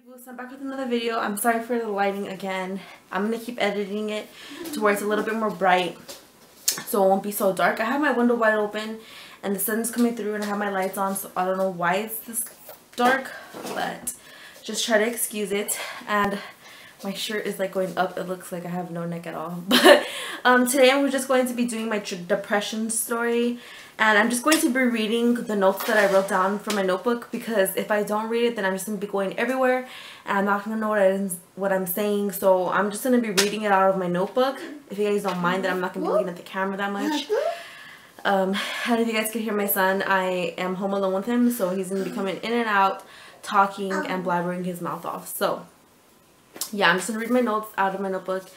Boost, I'm back with another video. I'm sorry for the lighting again. I'm gonna keep editing it to where it's a little bit more bright so it won't be so dark. I have my window wide open and the sun's coming through and I have my lights on, so I don't know why it's this dark, but just try to excuse it. And my shirt is like going up. It looks like I have no neck at all. But today I'm just going to be doing my depression story. And I'm just going to be reading the notes that I wrote down from my notebook, because if I don't read it, then I'm just going to be going everywhere and I'm not going to know what I'm saying. So I'm just going to be reading it out of my notebook. If you guys don't mind that I'm not going to be looking at the camera that much. And if you guys can hear my son, I am home alone with him. So he's going to be coming in and out, talking and blabbering his mouth off. So yeah, I'm just going to read my notes out of my notebook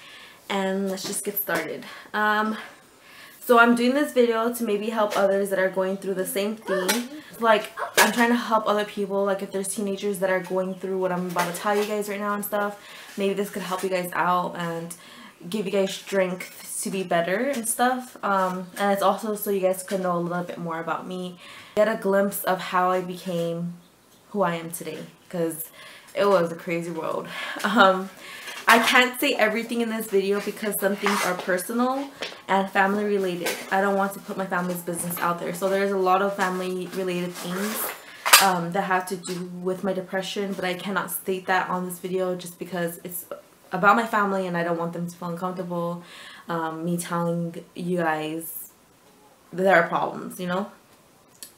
and let's just get started. So I'm doing this video to maybe help others that are going through the same thing. Like, I'm trying to help other people. Like, if there's teenagers that are going through what I'm about to tell you guys right now and stuff, maybe this could help you guys out and give you guys strength to be better and stuff. And it's also so you guys could know a little bit more about me. Get a glimpse of how I became who I am today, because it was a crazy world. I can't say everything in this video because some things are personal and family related. I don't want to put my family's business out there. So there's a lot of family related things that have to do with my depression, but I cannot state that on this video just because it's about my family and I don't want them to feel uncomfortable me telling you guys there are problems, you know.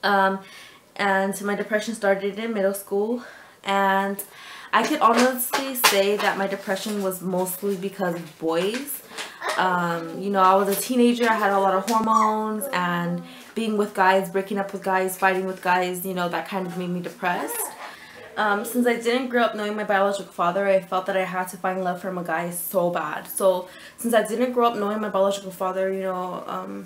And my depression started in middle school, and I could honestly say that my depression was mostly because of boys. You know, I was a teenager, I had a lot of hormones, and being with guys, breaking up with guys, fighting with guys, you know, that kind of made me depressed. Since I didn't grow up knowing my biological father, I felt that I had to find love from a guy so bad. So since I didn't grow up knowing my biological father, you know,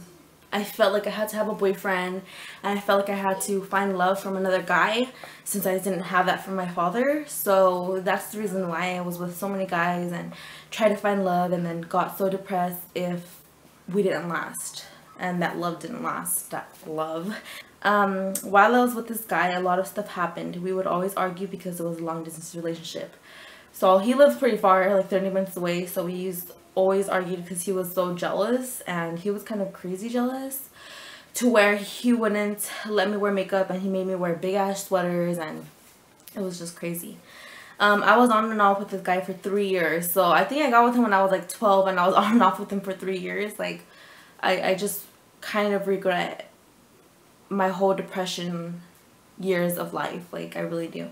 I felt like I had to have a boyfriend, and I felt like I had to find love from another guy since I didn't have that from my father. So that's the reason why I was with so many guys and tried to find love, and then got so depressed if we didn't last and that love didn't last. That love. While I was with this guy, a lot of stuff happened. We would always argue because it was a long distance relationship. So he lives pretty far, like 30 minutes away, so we always argued because he was so jealous, and he was kind of crazy jealous to where he wouldn't let me wear makeup and he made me wear big ass sweaters, and it was just crazy. I was on and off with this guy for 3 years, so I think I got with him when I was like 12 and I was on and off with him for 3 years. Like, I just kind of regret my whole depression years of life. Like, I really do.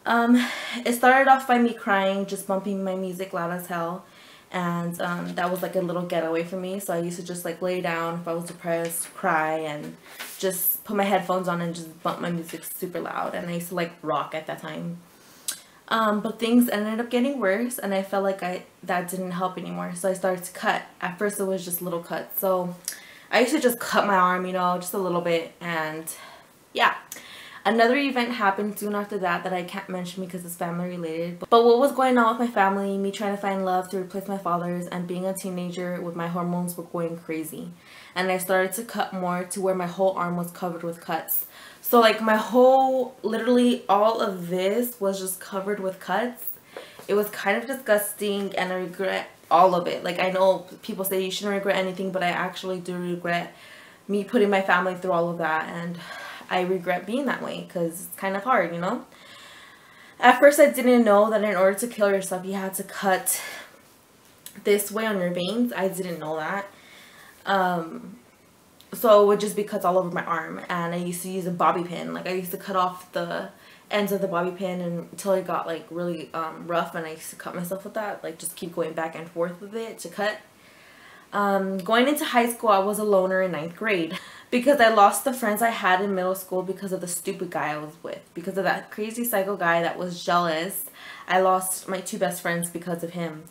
It started off by me crying, just bumping my music loud as hell. And that was like a little getaway for me. So I used to just like lay down if I was depressed, cry, and just put my headphones on and just bump my music super loud. And I used to like rock at that time. But things ended up getting worse, and I felt like that didn't help anymore. So I started to cut. At first it was just little cuts. So I used to just cut my arm, you know, just a little bit. And yeah. Another event happened soon after that I can't mention because it's family related. But what was going on with my family, me trying to find love to replace my father's, and being a teenager with my hormones were going crazy. And I started to cut more to where my whole arm was covered with cuts. So like my whole, literally all of this was just covered with cuts. It was kind of disgusting, and I regret all of it. Like, I know people say you shouldn't regret anything, but I actually do regret me putting my family through all of that. And I regret being that way because it's kind of hard, you know. At first I didn't know that in order to kill yourself you had to cut this way on your veins. I didn't know that. So it would just be cuts all over my arm, and I used to use a bobby pin. Like, I used to cut off the ends of the bobby pin until it got like really rough, and I used to cut myself with that. Like, just keep going back and forth with it to cut. Going into high school, I was a loner in 9th grade because I lost the friends I had in middle school because of the stupid guy I was with. Because of that crazy psycho guy that was jealous, I lost my 2 best friends because of him.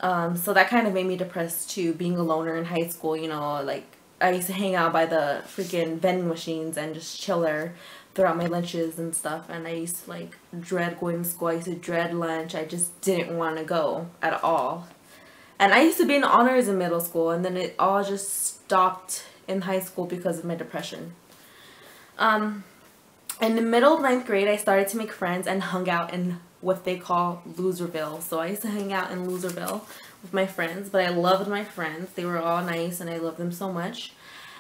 So that kind of made me depressed too, being a loner in high school, you know. Like, I used to hang out by the freaking vending machines and just chill there throughout my lunches and stuff. And I used to like dread going to school. I used to dread lunch. I just didn't want to go at all. And I used to be in honors in middle school, and then it all just stopped in high school because of my depression. In the middle of 9th grade, I started to make friends and hung out in what they call Loserville. So I used to hang out in Loserville with my friends, but I loved my friends. They were all nice and I loved them so much.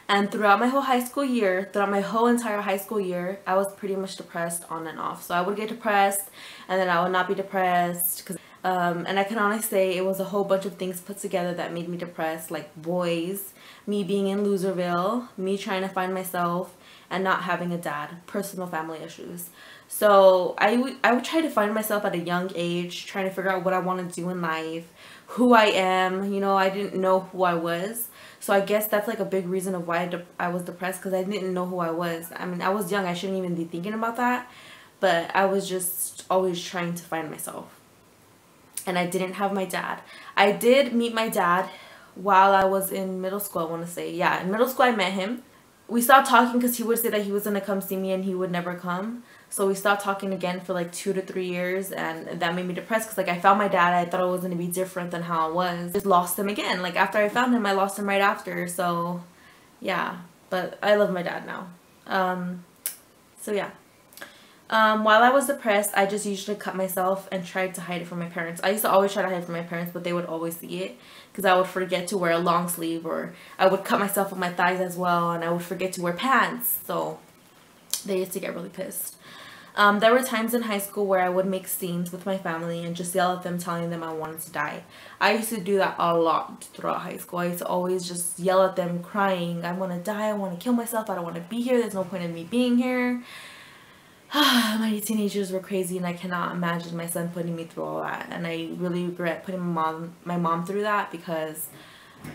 And throughout my whole high school year, throughout my whole entire high school year, I was pretty much depressed on and off. So I would get depressed and then I would not be depressed. And I can honestly say it was a whole bunch of things put together that made me depressed, like boys, me being in Loserville, me trying to find myself, and not having a dad, personal family issues. So I would try to find myself at a young age, trying to figure out what I want to do in life, who I am. You know, I didn't know who I was. So I guess that's like a big reason of why I was depressed, because I didn't know who I was. I mean, I was young. I shouldn't even be thinking about that. But I was just always trying to find myself. And I didn't have my dad. I did meet my dad while I was in middle school, I want to say. Yeah, in middle school I met him. We stopped talking because he would say that he was going to come see me and he would never come. So we stopped talking again for like 2 to 3 years, and that made me depressed because like I found my dad. I thought it was going to be different than how it was. Just lost him again. Like after I found him, I lost him right after. So yeah, but I love my dad now. So yeah. While I was depressed, I just usually cut myself and tried to hide it from my parents. I used to always try to hide it from my parents, but they would always see it because I would forget to wear a long sleeve, or I would cut myself on my thighs as well, and I would forget to wear pants. So they used to get really pissed. There were times in high school where I would make scenes with my family and just yell at them, telling them I wanted to die. I used to do that a lot throughout high school. I used to always just yell at them crying, I want to die, I want to kill myself, I don't want to be here, there's no point in me being here. My teenagers were crazy, and I cannot imagine my son putting me through all that. And I really regret putting my mom through that, because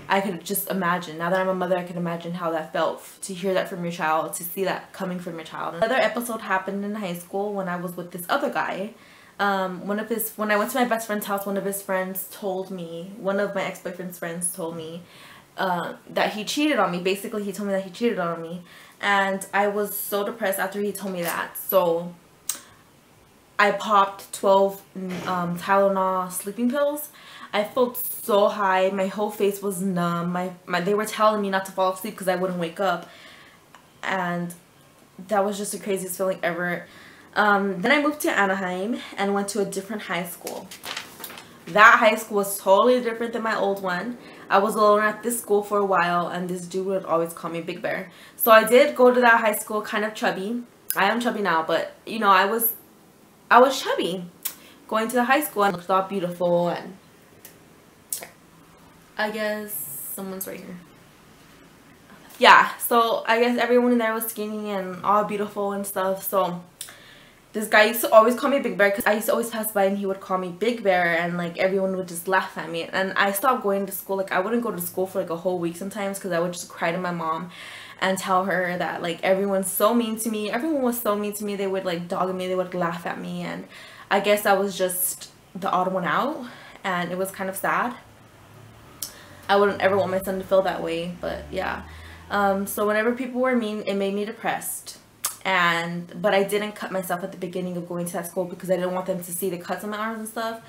I could just imagine, now that I'm a mother, I can imagine how that felt to hear that from your child, to see that coming from your child. Another episode happened in high school when I was with this other guy. When I went to my best friend's house, one of his friends told me, one of my ex-boyfriend's friends told me that he cheated on me. Basically, he told me that he cheated on me. And I was so depressed after he told me that. So I popped 12 Tylenol sleeping pills. I felt so high. My whole face was numb. They were telling me not to fall asleep because I wouldn't wake up. And that was just the craziest feeling ever. Then I moved to Anaheim and went to a different high school. That high school was totally different than my old one. I was alone at this school for a while, and this dude would always call me Big Bear. So I did go to that high school kind of chubby. I am chubby now, but you know, I was chubby going to the high school, and looked all beautiful, and I guess someone's right here. Yeah, so I guess everyone in there was skinny and all beautiful and stuff. So this guy used to always call me Big Bear because I used to always pass by and he would call me Big Bear, and like everyone would just laugh at me. And I stopped going to school. Like I wouldn't go to school for like a whole week sometimes because I would just cry to my mom and tell her that like everyone's so mean to me. Everyone was so mean to me. They would like dog me. They would laugh at me. And I guess I was just the odd one out, and it was kind of sad. I wouldn't ever want my son to feel that way, but yeah. So whenever people were mean, it made me depressed. But I didn't cut myself at the beginning of going to that school because I didn't want them to see the cuts on my arms and stuff.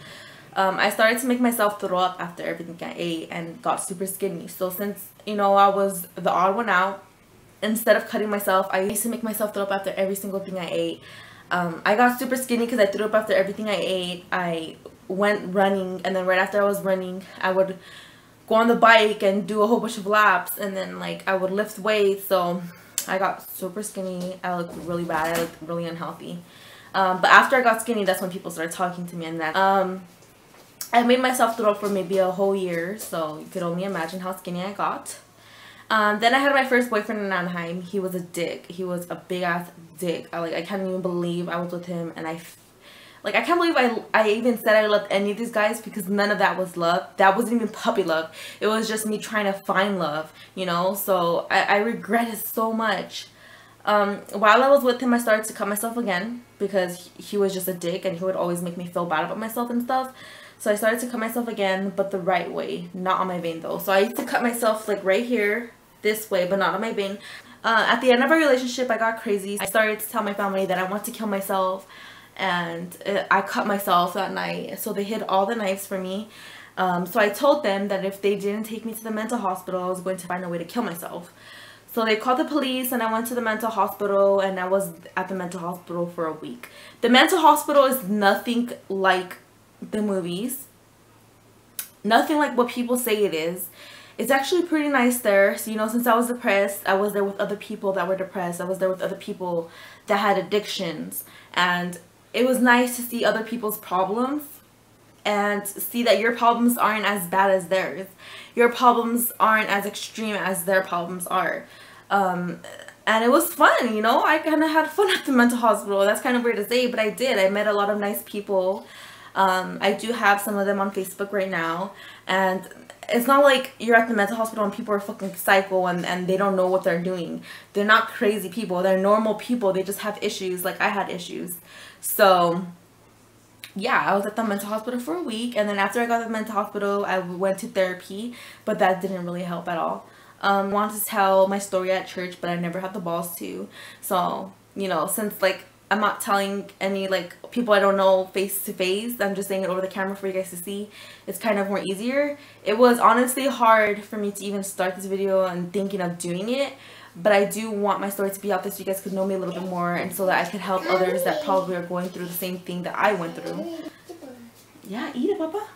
I started to make myself throw up after everything I ate and got super skinny. So since, you know, I was the odd one out, instead of cutting myself, I used to make myself throw up after every single thing I ate. I got super skinny because I threw up after everything I ate. I went running, and then right after I was running, I would go on the bike and do a whole bunch of laps, and then like I would lift weights. So I got super skinny. I looked really bad. I looked really unhealthy. But after I got skinny, that's when people started talking to me, and that I made myself throw up for maybe a whole year, so you could only imagine how skinny I got. Then I had my first boyfriend in Anaheim. He was a dick. He was a big ass dick. I can't even believe I was with him, and I can't believe I even said I loved any of these guys, because none of that was love. That wasn't even puppy love. It was just me trying to find love, you know? So I regret it so much. While I was with him, I started to cut myself again because he was just a dick, and he would always make me feel bad about myself and stuff. So I started to cut myself again, but the right way, not on my vein though. So I used to cut myself like right here, this way, but not on my vein. At the end of our relationship, I got crazy. I started to tell my family that I want to kill myself. And I cut myself that night, so they hid all the knives for me. So I told them that if they didn't take me to the mental hospital, I was going to find a way to kill myself. So they called the police and I went to the mental hospital, and I was at the mental hospital for a week. The mental hospital is nothing like the movies. Nothing like what people say it is. It's actually pretty nice there. So, you know, since I was depressed, I was there with other people that were depressed. I was there with other people that had addictions. And it was nice to see other people's problems and see that your problems aren't as bad as theirs. Your problems aren't as extreme as their problems are. And it was fun, you know. I kind of had fun at the mental hospital. That's kind of weird to say, but I did. I met a lot of nice people. I do have some of them on Facebook right now. And it's not like you're at the mental hospital and people are fucking psycho and they don't know what they're doing. They're not crazy people. They're normal people. They just have issues like I had issues. So yeah, I was at the mental hospital for a week, and then after I got to the mental hospital, I went to therapy, but that didn't really help at all. I wanted to tell my story at church, but I never had the balls to. So, you know, since like I'm not telling any like people I don't know face to face, I'm just saying it over the camera for you guys to see. It's kind of more easier. It was honestly hard for me to even start this video and thinking of doing it, but I do want my story to be out there so you guys could know me a little bit more, and so that I could help others that probably are going through the same thing that I went through. Yeah, eat it, Papa.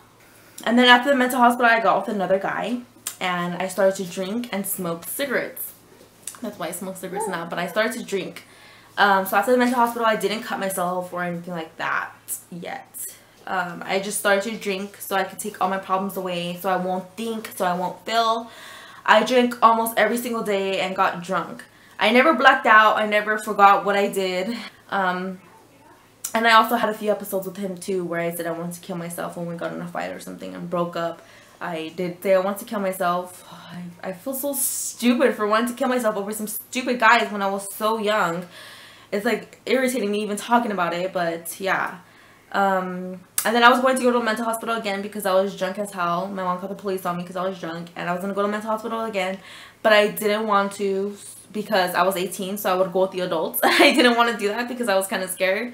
And then after the mental hospital, I got with another guy, and I started to drink and smoke cigarettes. That's why I smoke cigarettes now, but I started to drink. So after the mental hospital, I didn't cut myself or anything like that yet. I just started to drink so I could take all my problems away, so I won't think, so I won't feel. I drank almost every single day and got drunk. I never blacked out. I never forgot what I did. And I also had a few episodes with him too where I said I wanted to kill myself when we got in a fight or something and broke up. I did say I wanted to kill myself. I feel so stupid for wanting to kill myself over some stupid guys when I was so young. It's like irritating me even talking about it, but yeah. And then I was going to go to a mental hospital again because I was drunk as hell. My mom called the police on me because I was drunk, and I was going to go to a mental hospital again, but I didn't want to because I was 18, so I would go with the adults. I didn't want to do that because I was kind of scared.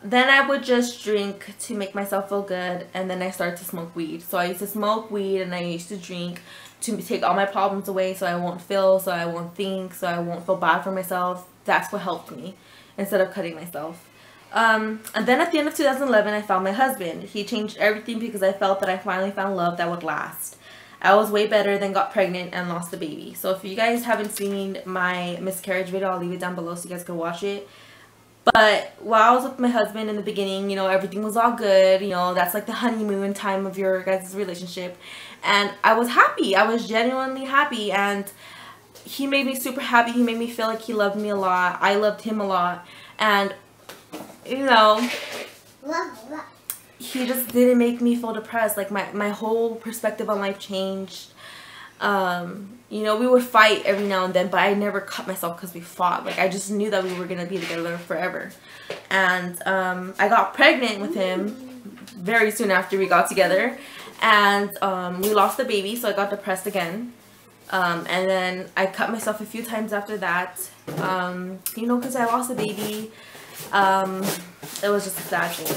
Then I would just drink to make myself feel good, and then I started to smoke weed. So I used to smoke weed and I used to drink to take all my problems away so I won't feel, so I won't think, so I won't feel bad for myself. That's what helped me instead of cutting myself. And then at the end of 2011, I found my husband. He changed everything because I felt that I finally found love that would last. I was way better, then got pregnant and lost a baby. So if you guys haven't seen my miscarriage video, I'll leave it down below so you guys can watch it. But while I was with my husband in the beginning, you know, everything was all good. You know, that's like the honeymoon time of your guys' relationship. And I was happy. I was genuinely happy. And he made me super happy. He made me feel like he loved me a lot. I loved him a lot. And, you know, he just didn't make me feel depressed. Like my whole perspective on life changed. You know, we would fight every now and then, but I never cut myself because we fought. Like, I just knew that we were going to be together forever. And I got pregnant with him very soon after we got together. And we lost the baby, so I got depressed again. And then I cut myself a few times after that. You know, because I lost the baby. It was just a sad thing.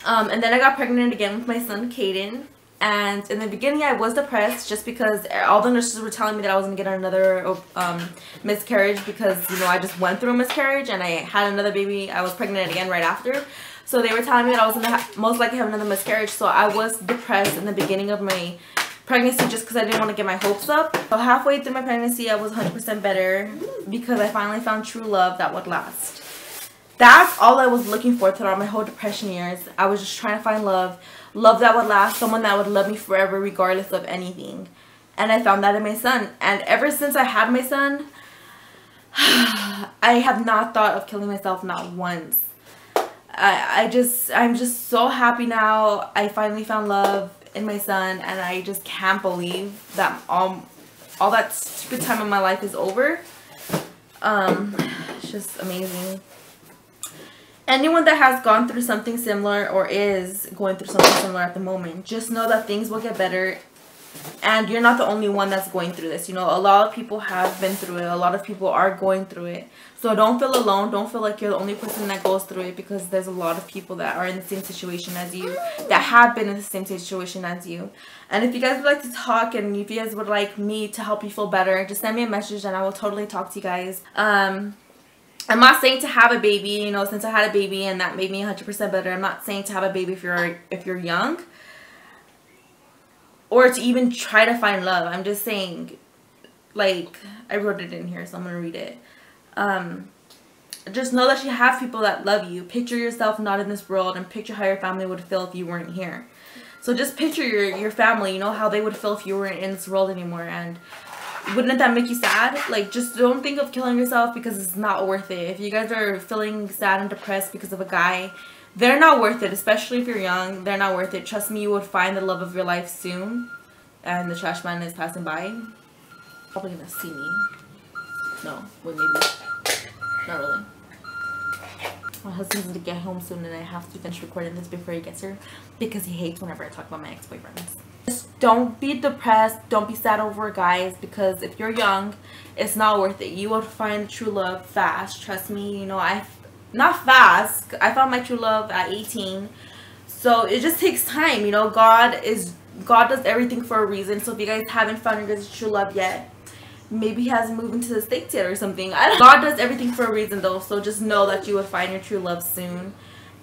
And then I got pregnant again with my son, Caden. And in the beginning, I was depressed just because all the nurses were telling me that I was going to get another miscarriage because, you know, I just went through a miscarriage and I had another baby. I was pregnant again right after. So they were telling me that I was going to most likely have another miscarriage. So I was depressed in the beginning of my pregnancy just because I didn't want to get my hopes up. So halfway through my pregnancy, I was 100% better because I finally found true love that would last. That's all I was looking for throughout my whole depression years. I was just trying to find love. Love that would last, someone that would love me forever regardless of anything. And I found that in my son. And ever since I had my son, I have not thought of killing myself, not once. I'm just so happy now. I finally found love in my son, and I just can't believe that all that stupid time in my life is over. It's just amazing. Anyone that has gone through something similar or is going through something similar at the moment, just know that things will get better And you're not the only one that's going through this. You know, a lot of people have been through it. A lot of people are going through it. So don't feel alone. Don't feel like you're the only person that goes through it, because there's a lot of people that are in the same situation as you, that have been in the same situation as you. And if you guys would like to talk, and if you guys would like me to help you feel better, just send me a message and I will totally talk to you guys. I'm not saying to have a baby, you know, since I had a baby and that made me 100% better. I'm not saying to have a baby if you're young, or to even try to find love. I'm just saying, like, I wrote it in here, so I'm gonna read it. Just know that you have people that love you. Picture yourself not in this world, and picture how your family would feel if you weren't here. So just picture your family, you know, how they would feel if you weren't in this world anymore. And wouldn't that make you sad? Like, just don't think of killing yourself, because it's not worth it. If you guys are feeling sad and depressed because of a guy, they're not worth it, especially if you're young. They're not worth it. Trust me, you would find the love of your life soon. And the trash man is passing by. Probably gonna see me. No, wait, maybe. Not really. My husband's gonna get home soon, and I have to finish recording this before he gets here, because he hates whenever I talk about my ex-boyfriends. Just don't be depressed. Don't be sad over guys, because if you're young, it's not worth it. You will find true love fast. Trust me. You know, not fast. I found my true love at 18. So it just takes time. You know, God does everything for a reason. So if you guys haven't found your guys' true love yet, maybe he hasn't moved into the States yet or something. God does everything for a reason though. So just know that you will find your true love soon.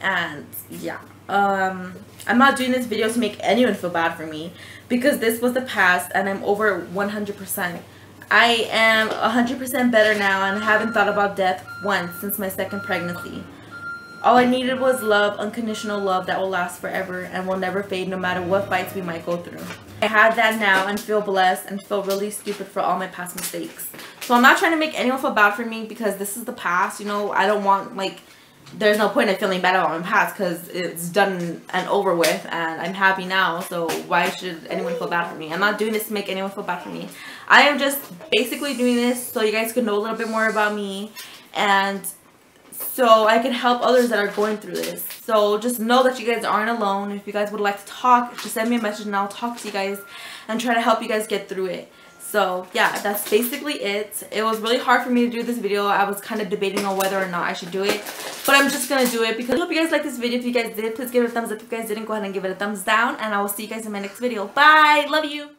And yeah. I'm not doing this video to make anyone feel bad for me, because this was the past and I'm over 100%. I am 100% better now and haven't thought about death once since my second pregnancy. All I needed was love, unconditional love that will last forever and will never fade, no matter what fights we might go through. I have that now and feel blessed and feel really stupid for all my past mistakes. So I'm not trying to make anyone feel bad for me, because this is the past. You know, I don't want, like, there's no point in feeling bad about my past, because it's done and over with and I'm happy now. So why should anyone feel bad for me? I'm not doing this to make anyone feel bad for me. I am just basically doing this so you guys can know a little bit more about me, and so I can help others that are going through this. So just know that you guys aren't alone. If you guys would like to talk, just send me a message and I'll talk to you guys and try to help you guys get through it. So yeah, that's basically it. It was really hard for me to do this video. I was kind of debating on whether or not I should do it, but I'm just gonna do it because I hope you guys liked this video. If you guys did, please give it a thumbs up. If you guys didn't, go ahead and give it a thumbs down, and I will see you guys in my next video. Bye. Love you.